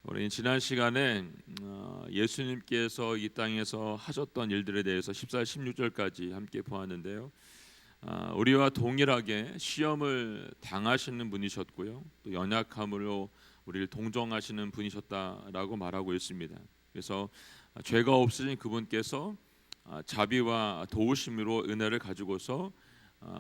우리 지난 시간에 예수님께서 이 땅에서 하셨던 일들에 대해서 14, 16절까지 함께 보았는데요. 우리와 동일하게 시험을 당하시는 분이셨고요, 또 연약함으로 우리를 동정하시는 분이셨다라고 말하고 있습니다. 그래서 죄가 없으신 그분께서 자비와 도우심으로 은혜를 가지고서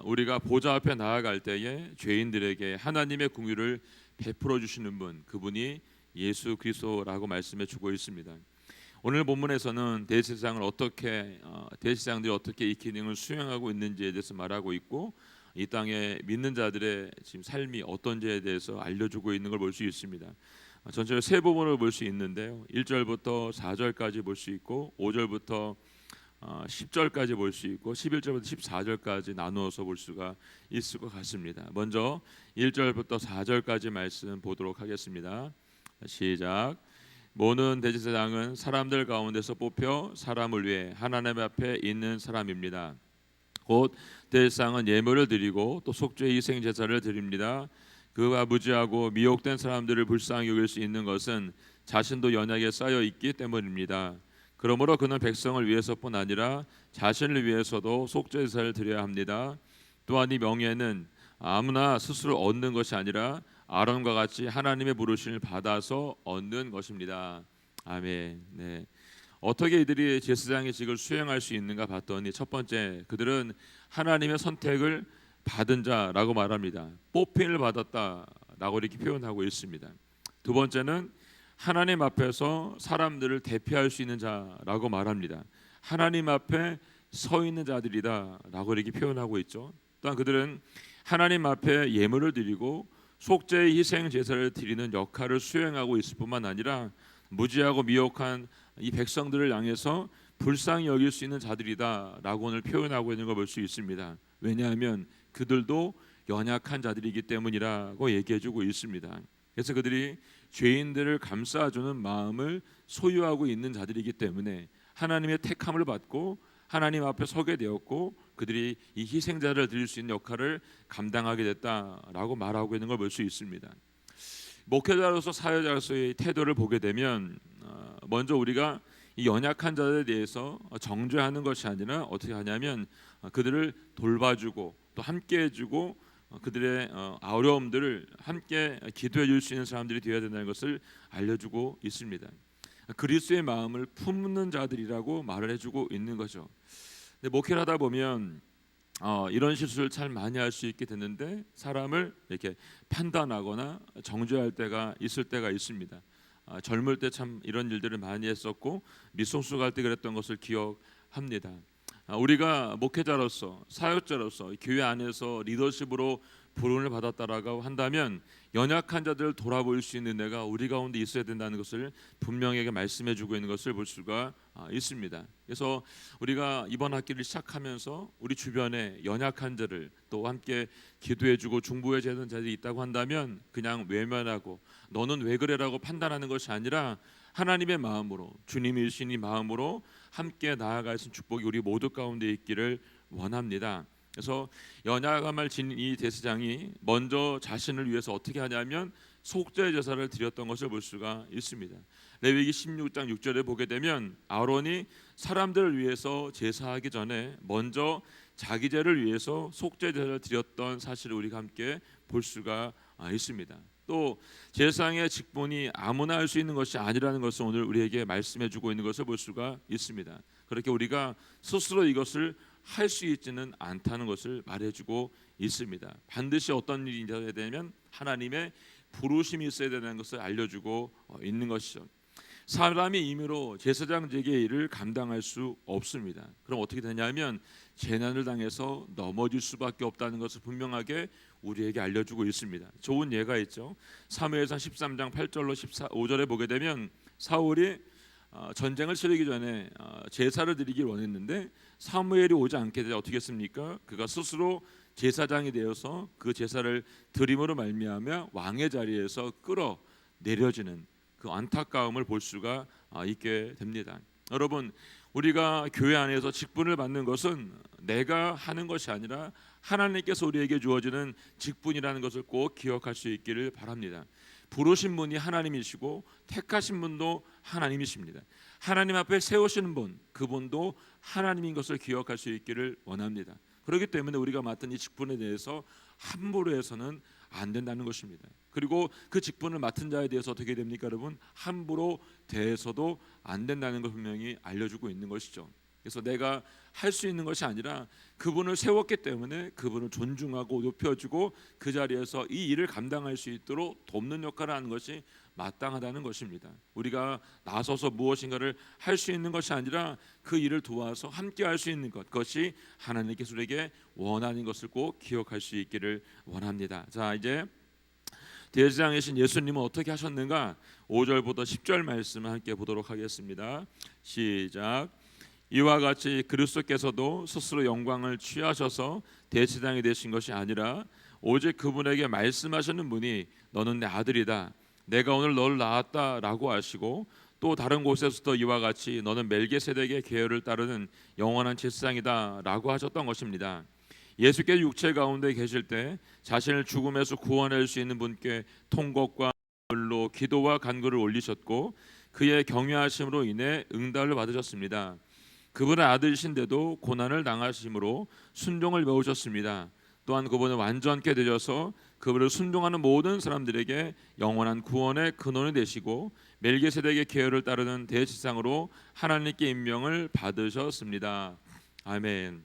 우리가 보좌 앞에 나아갈 때에 죄인들에게 하나님의 긍휼을 베풀어 주시는 분, 그분이 예수 그리스도라고 말씀해 주고 있습니다. 오늘 본문에서는 대제사장들이 어떻게 이 기능을 수행하고 있는지에 대해서 말하고 있고, 이 땅에 믿는 자들의 지금 삶이 어떤지에 대해서 알려주고 있는 걸 볼 수 있습니다. 전체로 세 부분을 볼 수 있는데요. 1절부터 4절까지 볼 수 있고, 5절부터 10절까지 볼 수 있고, 11절부터 14절까지 나누어서 볼 수가 있을 것 같습니다. 먼저 1절부터 4절까지 말씀 보도록 하겠습니다. 시작. 모든 대제사장은 사람들 가운데서 뽑혀 사람을 위해 하나님 앞에 있는 사람입니다. 곧 대제사장은 예물을 드리고 또 속죄 희생 제사를 드립니다. 그가 무지하고 미혹된 사람들을 불쌍히 여길 수 있는 것은 자신도 연약에 쌓여 있기 때문입니다. 그러므로 그는 백성을 위해서뿐 아니라 자신을 위해서도 속죄 제사를 드려야 합니다. 또한 이 명예는 아무나 스스로 얻는 것이 아니라 아론과 같이 하나님의 부르심을 받아서 얻는 것입니다. 아멘. 네. 어떻게 이들이 제사장의 직을 수행할 수 있는가 봤더니, 첫 번째, 그들은 하나님의 선택을 받은 자라고 말합니다. 뽑힘을 받았다라고 이렇게 표현하고 있습니다. 두 번째는 하나님 앞에서 사람들을 대표할 수 있는 자라고 말합니다. 하나님 앞에 서 있는 자들이다라고 이렇게 표현하고 있죠. 또한 그들은 하나님 앞에 예물을 드리고 속죄의 희생 제사를 드리는 역할을 수행하고 있을 뿐만 아니라 무지하고 미혹한 이 백성들을 향해서 불쌍히 여길 수 있는 자들이다라고 오늘 표현하고 있는 걸 볼 수 있습니다. 왜냐하면 그들도 연약한 자들이기 때문이라고 얘기해주고 있습니다. 그래서 그들이 죄인들을 감싸주는 마음을 소유하고 있는 자들이기 때문에 하나님의 택함을 받고 하나님 앞에 서게 되었고, 그들이 이 희생자를 드릴 수 있는 역할을 감당하게 됐다라고 말하고 있는 걸 볼 수 있습니다. 목회자로서 사회자로서의 태도를 보게 되면 먼저 우리가 이 연약한 자들에 대해서 정죄하는 것이 아니라 어떻게 하냐면 그들을 돌봐주고 또 함께해주고 그들의 어려움들을 함께 기도해 줄 수 있는 사람들이 되어야 된다는 것을 알려주고 있습니다. 그리스도의 마음을 품는 자들이라고 말을 해주고 있는 거죠. 근데 목회를 하다 보면 이런 실수를 참 많이 할 수 있게 되는데, 사람을 이렇게 판단하거나 정죄할 때가 있을 때가 있습니다. 젊을 때 참 이런 일들을 많이 했었고, 미성숙 할 때 그랬던 것을 기억합니다. 우리가 목회자로서 사역자로서 교회 안에서 리더십으로 부름을 받았다라고 한다면 연약한 자들을 돌아볼 수 있는 내가 우리 가운데 있어야 된다는 것을 분명하게 말씀해주고 있는 것을 볼 수가 있습니다. 그래서 우리가 이번 학기를 시작하면서 우리 주변에 연약한 자를 또 함께 기도해주고 중보해야 되는 자들이 있다고 한다면 그냥 외면하고 너는 왜 그래라고 판단하는 것이 아니라 하나님의 마음으로, 주님이 주신 이 마음으로 함께 나아갈 수 있는 축복이 우리 모두 가운데 있기를 원합니다. 그래서 연약함을 지닌 이 대제사장이 먼저 자신을 위해서 어떻게 하냐면 속죄 제사를 드렸던 것을 볼 수가 있습니다. 레위기 16장 6절에 보게 되면 아론이 사람들을 위해서 제사하기 전에 먼저 자기 죄를 위해서 속죄 제사를 드렸던 사실을 우리가 함께 볼 수가 있습니다. 또 제사장의 직분이 아무나 할 수 있는 것이 아니라는 것을 오늘 우리에게 말씀해주고 있는 것을 볼 수가 있습니다. 그렇게 우리가 스스로 이것을 할 수 있지는 않다는 것을 말해주고 있습니다. 반드시 어떤 일이 있어야 되면 하나님의 부르심이 있어야 되는 것을 알려주고 있는 것이죠. 사람이 임의로 제사장직의 일을 감당할 수 없습니다. 그럼 어떻게 되냐면 재난을 당해서 넘어질 수밖에 없다는 것을 분명하게 우리에게 알려주고 있습니다. 좋은 예가 있죠. 사무엘상 13장 8절로 15절에 보게 되면 사울이 전쟁을 치르기 전에 제사를 드리길 원했는데 사무엘이 오지 않게 되자 어떻게 했습니까? 그가 스스로 제사장이 되어서 그 제사를 드림으로 말미암아 왕의 자리에서 끌어내려지는 그 안타까움을 볼 수가 있게 됩니다. 여러분, 우리가 교회 안에서 직분을 받는 것은 내가 하는 것이 아니라 하나님께서 우리에게 주어지는 직분이라는 것을 꼭 기억할 수 있기를 바랍니다. 부르신 분이 하나님이시고 택하신 분도 하나님이십니다. 하나님 앞에 세우시는 분, 그분도 하나님인 것을 기억할 수 있기를 원합니다. 그렇기 때문에 우리가 맡은 이 직분에 대해서 함부로 해서는 안 된다는 것입니다. 그리고 그 직분을 맡은 자에 대해서 어떻게 됩니까, 여러분? 함부로 대해서도 안 된다는 걸 분명히 알려주고 있는 것이죠. 그래서 내가 할 수 있는 것이 아니라 그분을 세웠기 때문에 그분을 존중하고 높여주고 그 자리에서 이 일을 감당할 수 있도록 돕는 역할을 하는 것이 마땅하다는 것입니다. 우리가 나서서 무엇인가를 할 수 있는 것이 아니라 그 일을 도와서 함께 할 수 있는 것, 그것이 하나님께서 우리에게 원하는 것을 꼭 기억할 수 있기를 원합니다. 자, 이제 대제사장이신 예수님은 어떻게 하셨는가? 5절부터 10절 말씀을 함께 보도록 하겠습니다. 시작. 이와 같이 그리스도께서도 스스로 영광을 취하셔서 대제사장이 되신 것이 아니라 오직 그분에게 말씀하시는 분이 너는 내 아들이다, 내가 오늘 너를 낳았다라고 하시고, 또 다른 곳에서도 이와 같이 너는 멜기세덱의 계율을 따르는 영원한 제사장이다라고 하셨던 것입니다. 예수께서 육체 가운데 계실 때 자신을 죽음에서 구원할 수 있는 분께 통곡과 눈물로 기도와 간구를 올리셨고, 그의 경외하심으로 인해 응답을 받으셨습니다. 그분의 아들이신데도 고난을 당하심으로 순종을 배우셨습니다. 또한 그분은 완전케 되셔서 그분을 순종하는 모든 사람들에게 영원한 구원의 근원이 되시고 멜기세덱의 계율을 따르는 대제사장으로 하나님께 임명을 받으셨습니다. 아멘.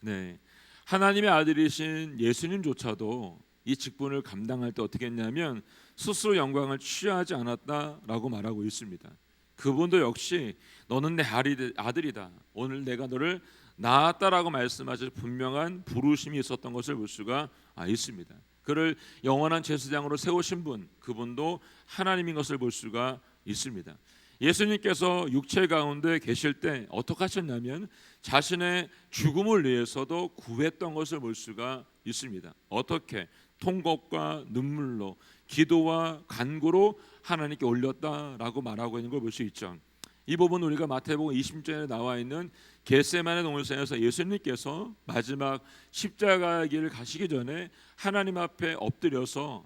네, 하나님의 아들이신 예수님조차도 이 직분을 감당할 때 어떻게 했냐면 스스로 영광을 취하지 않았다라고 말하고 있습니다. 그분도 역시 너는 내 아들이다, 오늘 내가 너를 낳았다라고 말씀하실 분명한 부르심이 있었던 것을 볼 수가 있습니다. 그를 영원한 제사장으로 세우신 분, 그분도 하나님인 것을 볼 수가 있습니다. 예수님께서 육체 가운데 계실 때 어떻게 하셨냐면 자신의 죽음을 위해서도 구했던 것을 볼 수가 있습니다. 어떻게? 통곡과 눈물로 기도와 간구로 하나님께 올렸다라고 말하고 있는 걸 볼 수 있죠. 이 부분 우리가 마태복음 20장에 나와 있는 겟세마네 동산에서 예수님께서 마지막 십자가의 길을 가시기 전에 하나님 앞에 엎드려서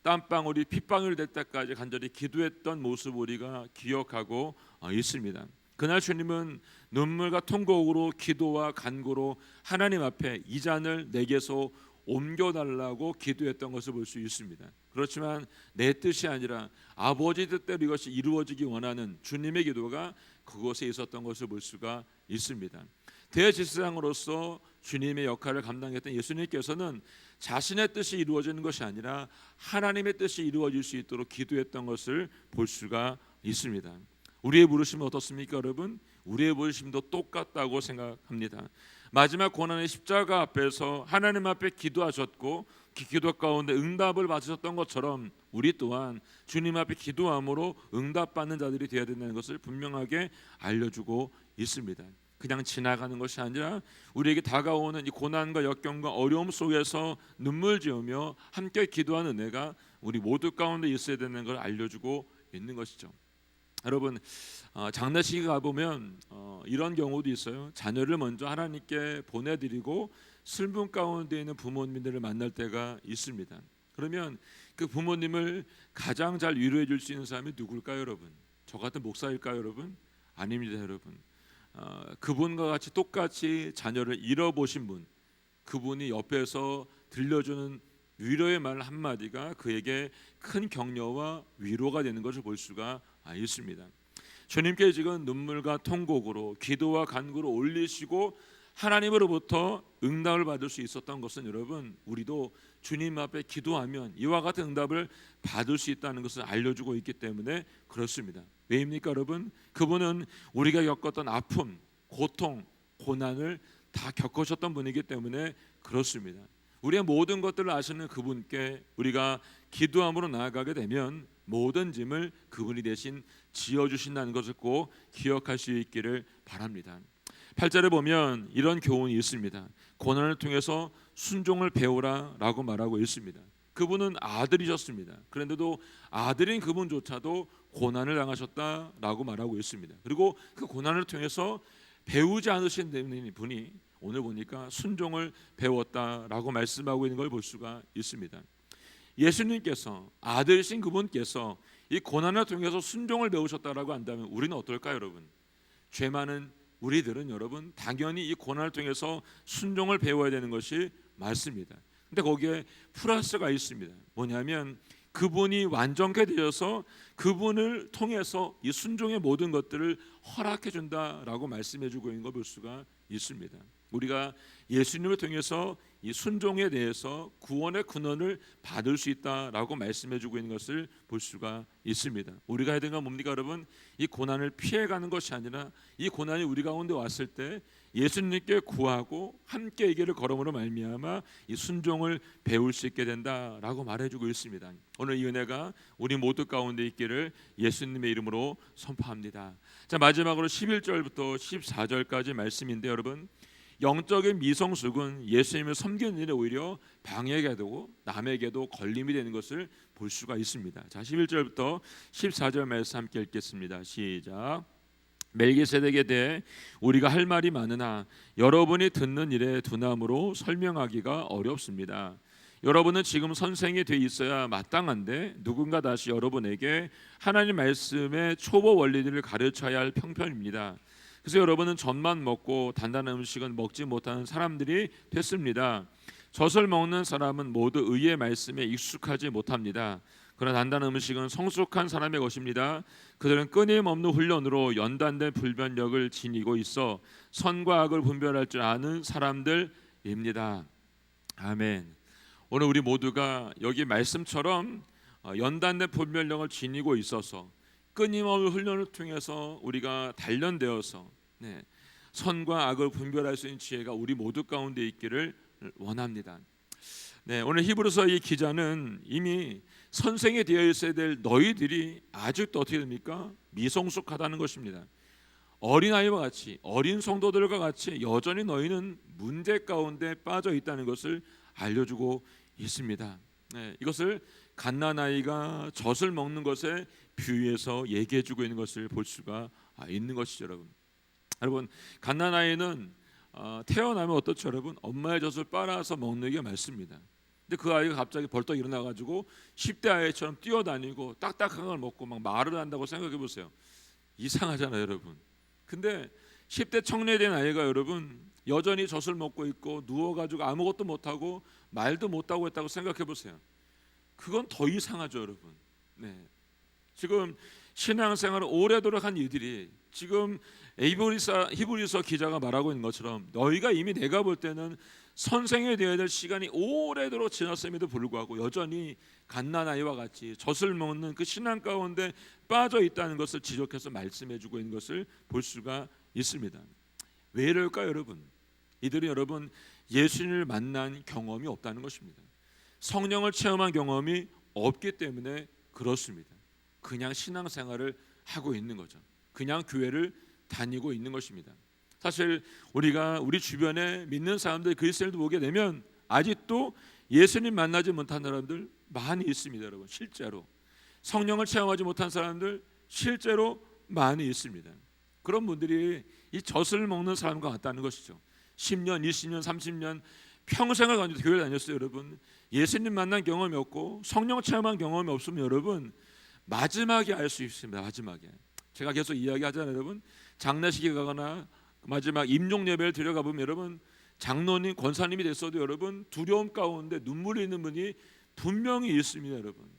땀방울이 핏방울이 될 때까지 간절히 기도했던 모습 우리가 기억하고 있습니다. 그날 주님은 눈물과 통곡으로 기도와 간구로 하나님 앞에 이 잔을 내게서 옮겨달라고 기도했던 것을 볼 수 있습니다. 그렇지만 내 뜻이 아니라 아버지 뜻대로 이것이 이루어지기 원하는 주님의 기도가 그곳에 있었던 것을 볼 수가 있습니다. 대제사장으로서 주님의 역할을 감당했던 예수님께서는 자신의 뜻이 이루어지는 것이 아니라 하나님의 뜻이 이루어질 수 있도록 기도했던 것을 볼 수가 있습니다. 우리의 부르심은 어떻습니까, 여러분? 우리의 부르심도 똑같다고 생각합니다. 마지막 고난의 십자가 앞에서 하나님 앞에 기도하셨고 그 기도 가운데 응답을 받으셨던 것처럼 우리 또한 주님 앞에 기도함으로 응답받는 자들이 되어야 된다는 것을 분명하게 알려주고 있습니다. 그냥 지나가는 것이 아니라 우리에게 다가오는 이 고난과 역경과 어려움 속에서 눈물 지으며 함께 기도하는 은혜가 우리 모두 가운데 있어야 되는 걸 알려주고 있는 것이죠. 여러분, 장례식에 가보면 이런 경우도 있어요. 자녀를 먼저 하나님께 보내드리고 슬픔 가운데 있는 부모님들을 만날 때가 있습니다. 그러면 그 부모님을 가장 잘 위로해 줄 수 있는 사람이 누굴까요, 여러분? 저 같은 목사일까요, 여러분? 아닙니다, 여러분. 그분과 같이 똑같이 자녀를 잃어보신 분, 그분이 옆에서 들려주는 위로의 말 한마디가 그에게 큰 격려와 위로가 되는 것을 볼 수가 있습니다. 주님께 지금 눈물과 통곡으로 기도와 간구로 올리시고 하나님으로부터 응답을 받을 수 있었던 것은 여러분, 우리도 주님 앞에 기도하면 이와 같은 응답을 받을 수 있다는 것을 알려주고 있기 때문에 그렇습니다. 왜입니까, 여러분? 그분은 우리가 겪었던 아픔, 고통, 고난을 다 겪으셨던 분이기 때문에 그렇습니다. 우리의 모든 것들을 아시는 그분께 우리가 기도함으로 나아가게 되면 모든 짐을 그분이 대신 지어주신다는 것을 꼭 기억할 수 있기를 바랍니다. 8절에 보면 이런 교훈이 있습니다. 고난을 통해서 순종을 배우라 라고 말하고 있습니다. 그분은 아들이셨습니다. 그런데도 아들인 그분조차도 고난을 당하셨다라고 말하고 있습니다. 그리고 그 고난을 통해서 배우지 않으신 분이 오늘 보니까 순종을 배웠다라고 말씀하고 있는 걸 볼 수가 있습니다. 예수님께서 아들이신 그분께서 이 고난을 통해서 순종을 배우셨다라고 한다면 우리는 어떨까요, 여러분? 죄 많은 우리들은 여러분 당연히 이 고난을 통해서 순종을 배워야 되는 것이 맞습니다. 근데 거기에 플러스가 있습니다. 뭐냐면 그분이 완전케 되어서 그분을 통해서 이 순종의 모든 것들을 허락해 준다라고 말씀해 주고 있는 걸 볼 수가 있습니다. 우리가 예수님을 통해서 이 순종에 대해서 구원의 근원을 받을 수 있다라고 말씀해 주고 있는 것을 볼 수가 있습니다. 우리가 해야 되는 건 뭡니까, 여러분? 이 고난을 피해가는 것이 아니라 이 고난이 우리 가운데 왔을 때 예수님께 구하고 함께 이 길을 걸음으로 말미암아 이 순종을 배울 수 있게 된다라고 말해주고 있습니다. 오늘 이 은혜가 우리 모두 가운데 있기를 예수님의 이름으로 선포합니다. 자, 마지막으로 11절부터 14절까지 말씀인데 여러분, 영적인 미성숙은 예수님을 섬기는 일에 오히려 방해가 되고 남에게도 걸림이 되는 것을 볼 수가 있습니다. 자, 11절부터 14절 말씀 함께 읽겠습니다. 시작. 멜기세덱에 대해 우리가 할 말이 많으나 여러분이 듣는 일에 둔함으로 설명하기가 어렵습니다. 여러분은 지금 선생이 돼 있어야 마땅한데 누군가 다시 여러분에게 하나님 말씀의 초보 원리들을 가르쳐야 할 형편입니다. 그래서 여러분은 젖만 먹고 단단한 음식은 먹지 못하는 사람들이 됐습니다. 젖을 먹는 사람은 모두 의의 말씀에 익숙하지 못합니다. 그러나 단단한 음식은 성숙한 사람의 것입니다. 그들은 끊임없는 훈련으로 연단된 분별력을 지니고 있어 선과 악을 분별할 줄 아는 사람들입니다. 아멘. 오늘 우리 모두가 여기 말씀처럼 연단된 분별력을 지니고 있어서 끊임없는 훈련을 통해서 우리가 단련되어서 선과 악을 분별할 수 있는 지혜가 우리 모두 가운데 있기를 원합니다. 오늘 히브리서 이 기자는 이미 선생이 되어 있어야 될 너희들이 아직도 어떻게 됩니까? 미성숙하다는 것입니다. 어린아이와 같이, 어린 성도들과 같이 여전히 너희는 문제 가운데 빠져 있다는 것을 알려주고 있습니다. 이것을 갓난아이가 젖을 먹는 것에 비유해서 얘기해주고 있는 것을 볼 수가 있는 것이죠. 여러분, 갓난아이는 태어나면 어떻죠, 여러분? 엄마의 젖을 빨아서 먹는 게 맞습니다. 근데 그 아이가 갑자기 벌떡 일어나가지고 10대 아이처럼 뛰어다니고 딱딱한 걸 먹고 막 말을 한다고 생각해 보세요. 이상하잖아요, 여러분. 근데 10대 청년된 아이가 여러분 여전히 젖을 먹고 있고 누워가지고 아무것도 못하고 말도 못하고 있다고 생각해 보세요. 그건 더 이상하죠, 여러분. 지금 신앙생활을 오래도록 한 이들이 지금 히브리서 기자가 말하고 있는 것처럼 너희가 이미 내가 볼 때는 선생이 되어야 될 시간이 오래도록 지났음에도 불구하고 여전히 갓난아이와 같이 젖을 먹는 그 신앙 가운데 빠져 있다는 것을 지적해서 말씀해주고 있는 것을 볼 수가 있습니다. 왜 이럴까요, 여러분? 이들은 여러분 예수님을 만난 경험이 없다는 것입니다. 성령을 체험한 경험이 없기 때문에 그렇습니다. 그냥 신앙생활을 하고 있는 거죠. 그냥 교회를 다니고 있는 것입니다. 사실 우리가 우리 주변에 믿는 사람들 그리스도인들 보게 되면 아직도 예수님 만나지 못한 사람들 많이 있습니다, 여러분. 실제로 성령을 체험하지 못한 사람들 실제로 많이 있습니다. 그런 분들이 이 젖을 먹는 사람과 같다는 것이죠. 10년, 20년, 30년 평생을 가지고 교회를 다녔어요, 여러분. 예수님 만난 경험이 없고 성령 체험한 경험이 없으면 여러분 마지막에 알 수 있습니다. 마지막에 제가 계속 이야기하잖아요, 여러분. 장례식에 가거나 마지막 임종 예배를 드려가 보면 여러분 장로님, 권사님이 됐어도 여러분 두려움 가운데 눈물이 있는 분이 분명히 있습니다, 여러분.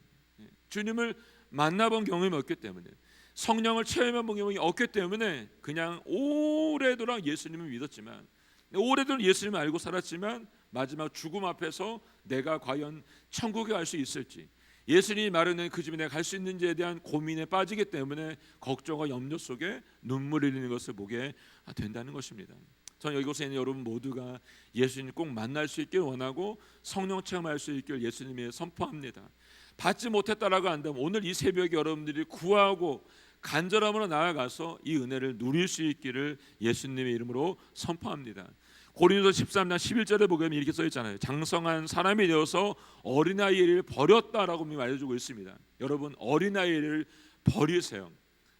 주님을 만나본 경험이 없기 때문에 성령을 체험해본 경험이 없기 때문에 그냥 오래도록 예수님을 믿었지만 오래도록 예수님을 알고 살았지만 마지막 죽음 앞에서 내가 과연 천국에 갈 수 있을지 예수님이 마련한 그 집에 내가 갈 수 있는지에 대한 고민에 빠지기 때문에 걱정과 염려 속에 눈물이 흘리는 것을 보게 된다는 것입니다. 저는 이곳에 있는 여러분 모두가 예수님 꼭 만날 수 있길 원하고 성령 체험할 수 있길 예수님이 선포합니다. 받지 못했다라고 한다면 오늘 이 새벽에 여러분들이 구하고 간절함으로 나아가서 이 은혜를 누릴 수 있기를 예수님의 이름으로 선포합니다. 고린도서 13장 11절에 보면 이렇게 써 있잖아요. 장성한 사람이 되어서 어린아이를 버렸다라고 말해주고 있습니다. 여러분 어린아이를 버리세요.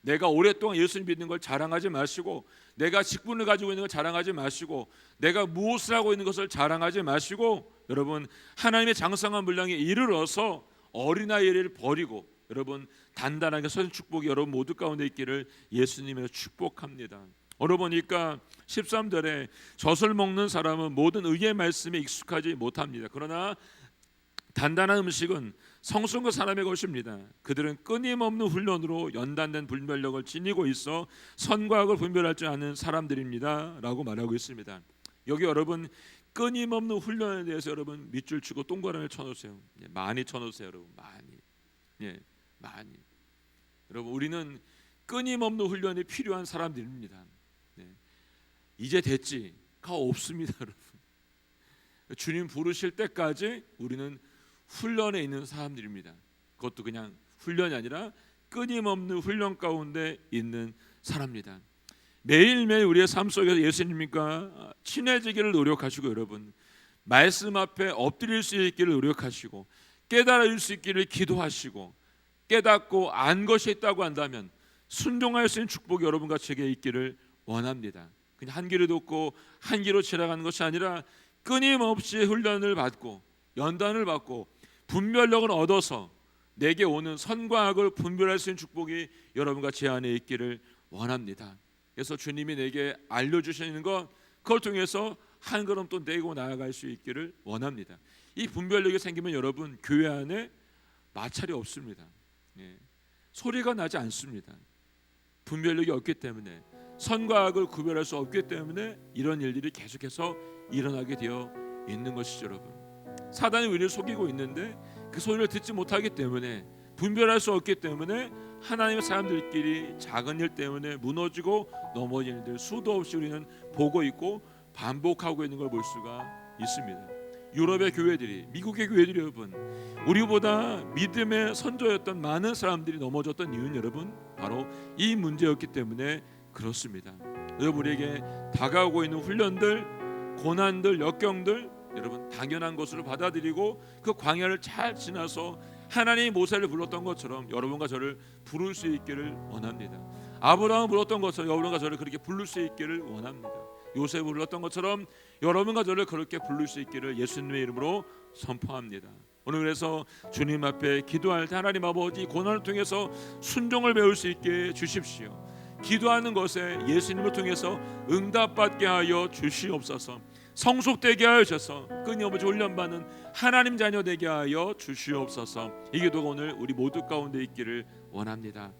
내가 오랫동안 예수님 믿는 걸 자랑하지 마시고 내가 직분을 가지고 있는 걸 자랑하지 마시고 내가 무엇을 하고 있는 것을 자랑하지 마시고 여러분 하나님의 장성한 분량에 이르러서 어린아이를 버리고 여러분 단단하게 서신 축복이 여러분 모두 가운데 있기를 예수님으로 축복합니다. 오늘 보니까 13절에 젖을 먹는 사람은 모든 의의 말씀에 익숙하지 못합니다. 그러나 단단한 음식은 성숙한 사람의 것입니다. 그들은 끊임없는 훈련으로 연단된 분별력을 지니고 있어 선과 악을 분별할 줄 아는 사람들입니다 라고 말하고 있습니다. 여기 여러분 끊임없는 훈련에 대해서 여러분 밑줄 치고 동그라미를 쳐놓으세요. 많이 쳐놓으세요 여러분. 많이. 여러분 우리는 끊임없는 훈련이 필요한 사람들입니다. 이제 됐지가 없습니다 여러분. 주님 부르실 때까지 우리는 훈련에 있는 사람들입니다. 그것도 그냥 훈련이 아니라 끊임없는 훈련 가운데 있는 사람입니다. 매일매일 우리의 삶 속에서 예수님과 친해지기를 노력하시고 여러분 말씀 앞에 엎드릴 수 있기를 노력하시고 깨달을 수 있기를 기도하시고 깨닫고 안 것이 있다고 한다면 순종할 수 있는 축복이 여러분과 제게 있기를 원합니다. 그냥 한 귀로 듣고 한 귀로 지나가는 것이 아니라 끊임없이 훈련을 받고 연단을 받고 분별력을 얻어서 내게 오는 선과 악을 분별할 수 있는 축복이 여러분과 제 안에 있기를 원합니다. 그래서 주님이 내게 알려주시는 것 그걸 통해서 한 걸음 또 내고 나아갈 수 있기를 원합니다. 이 분별력이 생기면 여러분 교회 안에 마찰이 없습니다. 소리가 나지 않습니다. 분별력이 없기 때문에 선과 악을 구별할 수 없기 때문에 이런 일들이 계속해서 일어나게 되어 있는 것이죠 여러분. 사단이 우리를 속이고 있는데 그 소리를 듣지 못하기 때문에 분별할 수 없기 때문에 하나님의 사람들끼리 작은 일 때문에 무너지고 넘어지는 일들 수도 없이 우리는 보고 있고 반복하고 있는 걸 볼 수가 있습니다. 유럽의 교회들이 미국의 교회들이 여러분 우리보다 믿음의 선조였던 많은 사람들이 넘어졌던 이유는 여러분 바로 이 문제였기 때문에 그렇습니다. 여러분 우리에게 다가오고 있는 훈련들 고난들 역경들 여러분 당연한 것으로 받아들이고 그 광야를 잘 지나서 하나님이 모세를 불렀던 것처럼 여러분과 저를 부를 수 있기를 원합니다. 아브라함을 불렀던 것처럼 여러분과 저를 그렇게 부를 수 있기를 원합니다. 요셉을 불렀던 것처럼 여러분과 저를 그렇게 부를 수 있기를 예수님의 이름으로 선포합니다. 오늘 그래서 주님 앞에 기도할 때 하나님 아버지 고난을 통해서 순종을 배울 수 있게 주십시오. 기도하는 것에 예수님을 통해서 응답받게 하여 주시옵소서. 성숙되게 하여 주셔서 끊임없이 훈련받는 하나님 자녀 되게 하여 주시옵소서. 이 기도가 오늘 우리 모두 가운데 있기를 원합니다.